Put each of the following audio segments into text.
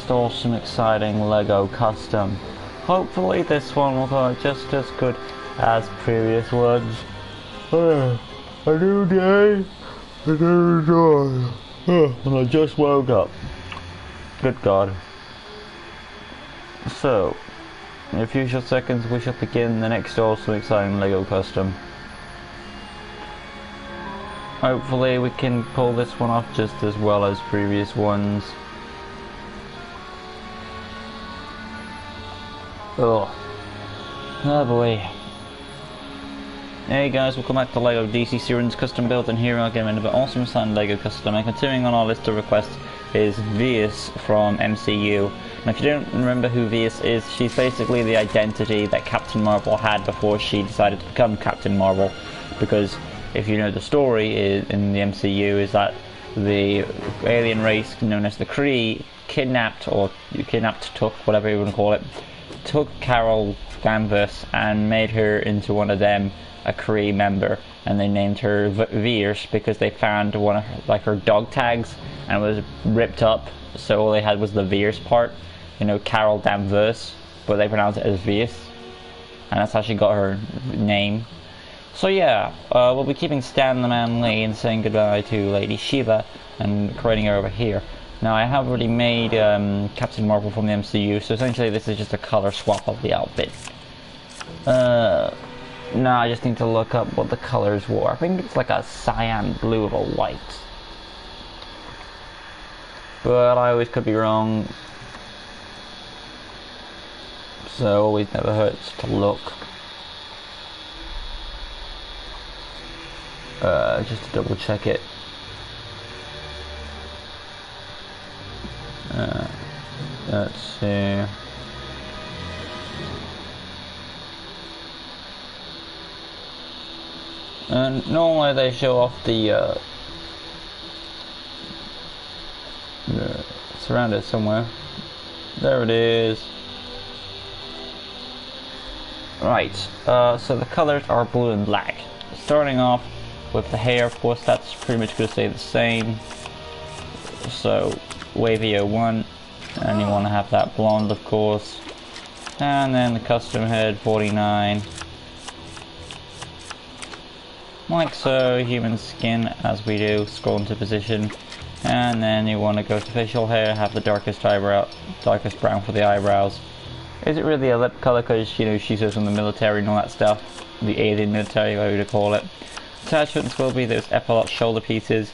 next awesome exciting Lego custom. Hopefully this one will go just as good as previous ones. A new day, a new joy. And I just woke up. Good God. So, in a few short seconds we shall begin the next awesome exciting Lego custom. Hopefully we can pull this one off just as well as previous ones. Oh boy. Hey guys, welcome back to Lego DC Series Custom Build, and here again another awesome exciting Lego custom. And continuing on our list of requests is Vias from MCU. Now if you don't remember who Vias is, she's basically the identity that Captain Marvel had before she decided to become Captain Marvel. Because if you know the story in the MCU is that the alien race known as the Kree took, whatever you want to call it, took Carol Danvers and made her into one of them, a Kree member, and they named her Veers because they found one of her dog tags and it was ripped up, so all they had was the Veers part, you know, Carol Danvers, but they pronounced it as Veers, and that's how she got her name. So yeah, we'll be keeping Stan the Man Lee and saying goodbye to Lady Shiva and creating her over here. Now I have already made Captain Marvel from the MCU, so essentially this is just a color swap of the outfit. Now I just need to look up what the colors were. I think it's like a cyan blue with a white. But I always could be wrong. So always never hurts to look. Just to double check it. Let's see. And normally they show off the it's around it somewhere. There it is. Right, so the colors are blue and black. Starting off with the hair, of course, that's pretty much going to stay the same. So, wavy 01, and you want to have that blonde, of course. And then the custom head, 49. Like so, human skin, as we do, scroll into position. And then you want to go to facial hair, have the darkest brown for the eyebrows. Is it really a lip color? Because, you know, she's from the military and all that stuff. The alien military, whatever you call it. Attachments will be those epaulette shoulder pieces.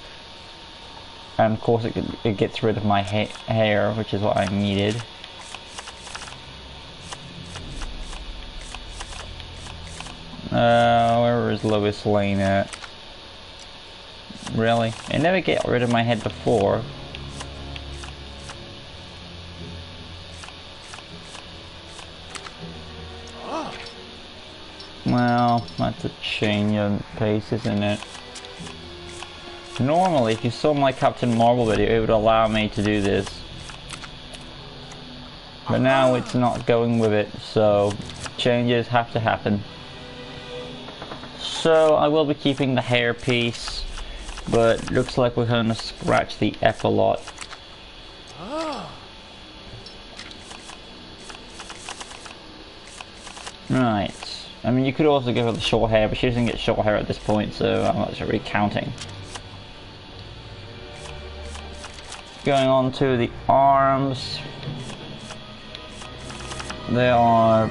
And of course it gets rid of my hair, which is what I needed. Where is Lois Lane at? Really? I never get rid of my head before. Well, that's a change of pace, isn't it? Normally, if you saw my Captain Marvel video, it would allow me to do this. But now it's not going with it, so changes have to happen. So I will be keeping the hair piece, but looks like we're going to scratch the epaulette. Right. I mean, you could also give her the short hair, but she doesn't get short hair at this point, so I'm not really counting. Going on to the arms. They are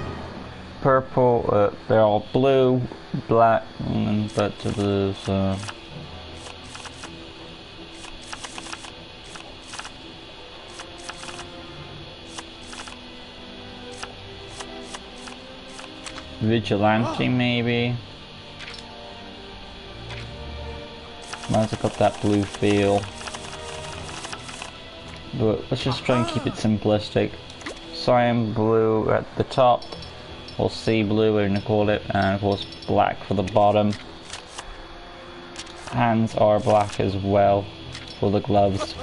purple, they're all blue, black, and but there's Vigilante maybe. Might as well got that blue feel. But let's just try and keep it simplistic. Cyan blue at the top, or sea blue we're gonna call it, and of course black for the bottom. Hands are black as well for the gloves.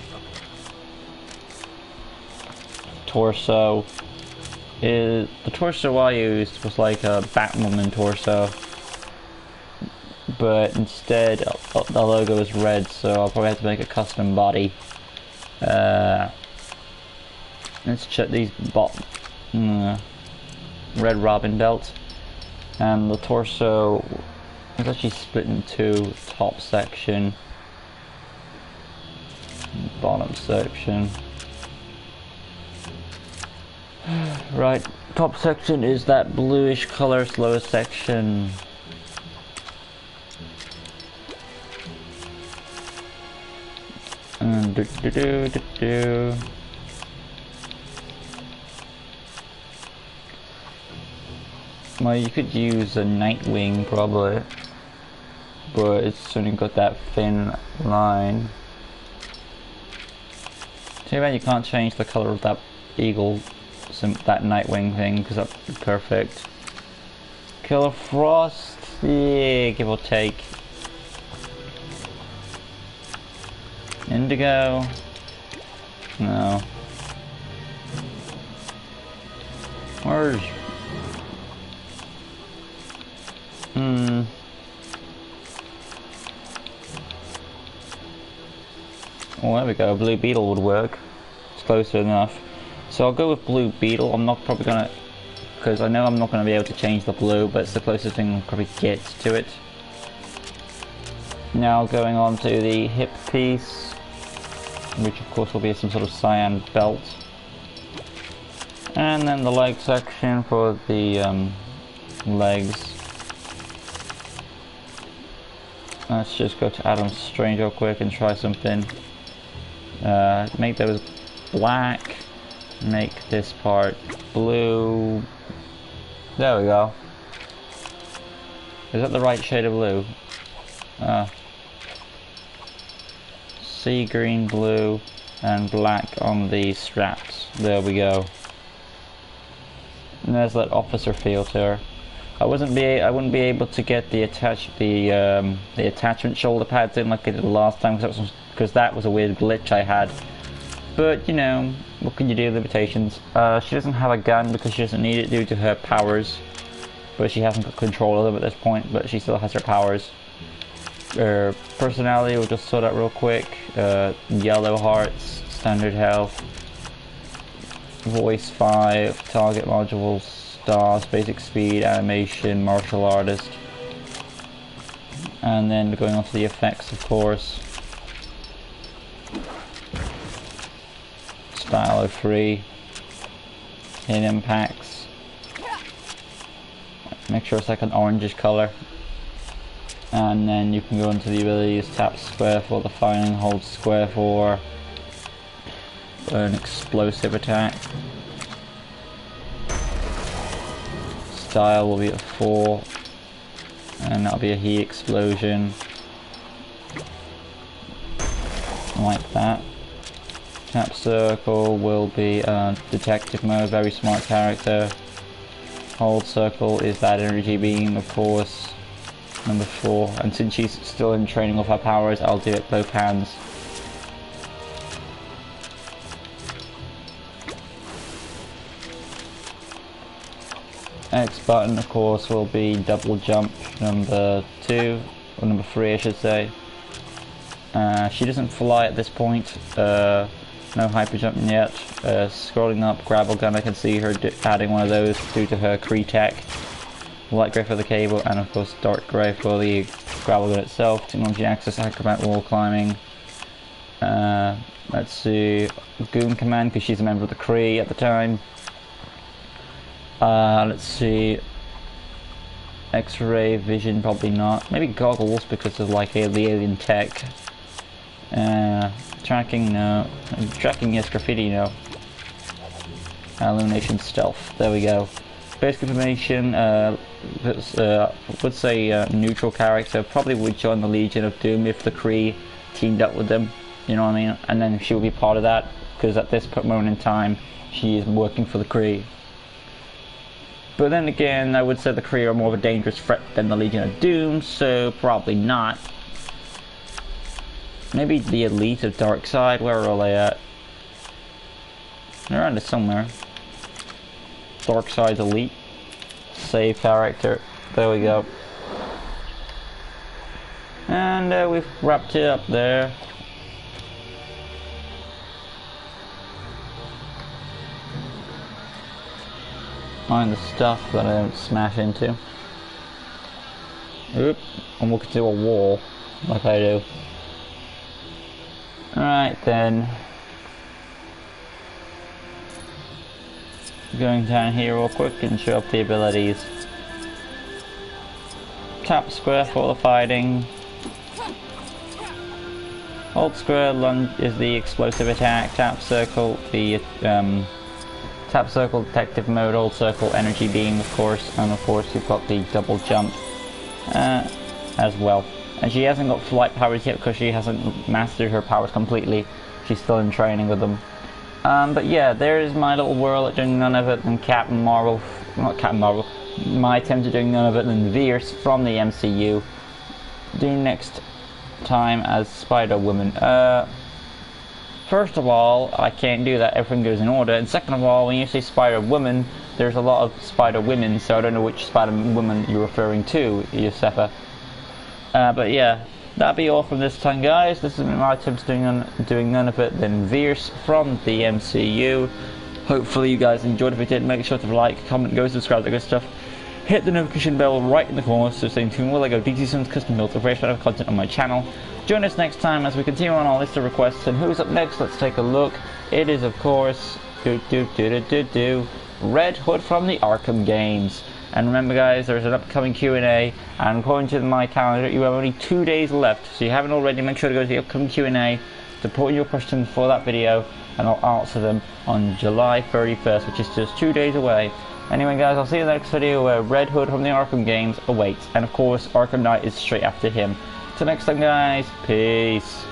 Torso. The torso I used was like a Batwoman torso, but instead the logo is red, so I'll probably have to make a custom body. Let's check these Red Robin belt. And the torso is actually split in two, top section, bottom section. Right, top section is that bluish color, lowest section. And well, you could use a Nightwing probably, but it's only got that thin line. Too bad you can't change the color of that eagle, that Nightwing thing, because that'd be perfect. Killer Frost, yeah, give or take. Indigo, no. Where's well, there we go. Blue Beetle would work. It's closer enough. So I'll go with Blue Beetle. I'm not probably gonna, because I know I'm not gonna be able to change the blue, but it's the closest thing I'll probably get to it. Now going on to the hip piece, which of course will be some sort of cyan belt. And then the leg section for the legs. Let's just go to Adam Strange real quick and try something. Make those black. Make this part blue. There we go. Is that the right shade of blue? Sea green, blue, and black on the straps. There we go. And there's that officer feel to her. I wouldn't be able to get the attachment shoulder pads in like I did last time because that was a weird glitch I had. But you know, what can you do? Limitations. She doesn't have a gun because she doesn't need it due to her powers, but she hasn't got control of them at this point. But she still has her powers. Her personality, we'll just sort out real quick. Yellow hearts, standard health, voice 5, target module stars, basic speed, animation, martial artist, and then going on to the effects, of course. Style of 3, hit impacts. Make sure it's like an orangish color. And then you can go into the abilities, tap square for the firing, hold square for an explosive attack. Style will be a 4, and that'll be a heat explosion. Like that. Tap circle will be detective mode, very smart character. Hold circle is that energy beam, of course. Number 4, and since she's still in training of her powers, I'll do it both hands. X button, of course, will be double jump, number 2, or number 3 I should say. She doesn't fly at this point, no hyper jumping yet. Scrolling up, grapple gun, I can see her adding one of those due to her Kree tech. Light grey for the cable, and of course dark grey for the gravel gun itself. Technology access, acrobat, wall climbing. Let's see, Goon command because she's a member of the Kree at the time. Let's see, X-ray vision, probably not. Maybe goggles because of like the alien tech. Tracking, no. Tracking, yes. Graffiti, no. Illumination, stealth. There we go. Basic information, would say neutral character, probably would join the Legion of Doom if the Kree teamed up with them, you know what I mean? And then she would be part of that, because at this moment in time, she is working for the Kree. But then again, I would say the Kree are more of a dangerous threat than the Legion of Doom, so probably not. Maybe the elite of Darkseid, where are they at? They're around it somewhere. Darkseid's elite. Save character. There we go. And we've wrapped it up there. Find the stuff that I don't smash into. Oop, and walk into a wall, like I do. Alright then. Going down here real quick and show up the abilities. Tap square for the fighting. Hold square lunge is the explosive attack. Tap circle the tap circle detective mode. Hold circle energy beam, of course, and of course you've got the double jump as well. And she hasn't got flight powers yet because she hasn't mastered her powers completely. She's still in training with them. But yeah, there's my little whirl at doing none of it than Captain Marvel, not Captain Marvel, my attempt at doing none of it than Veers from the MCU. Doing next time as Spider-Woman. First of all, I can't do that, everything goes in order, and second of all, when you say Spider-Woman, there's a lot of Spider-Women, so I don't know which Spider-Woman you're referring to, Yosefa. But yeah, that'll be all from this time, guys. This is my attempt at doing none of it than Veers from the MCU. Hopefully you guys enjoyed. If you did, make sure to like, comment, go subscribe, that good stuff. Hit the notification bell right in the corner so stay tuned while I go DT Sims custom builds of various kind of content on my channel. Join us next time as we continue on our list of requests, and who's up next? Let's take a look. It is, of course, Red Hood from the Arkham games. And remember, guys, there's an upcoming Q&A, and according to my calendar, you have only 2 days left. So if you haven't already, make sure to go to the upcoming Q&A to put in your questions for that video, and I'll answer them on July 31st, which is just 2 days away. Anyway, guys, I'll see you in the next video where Red Hood from the Arkham games awaits, and of course, Arkham Knight is straight after him. Till next time, guys, peace.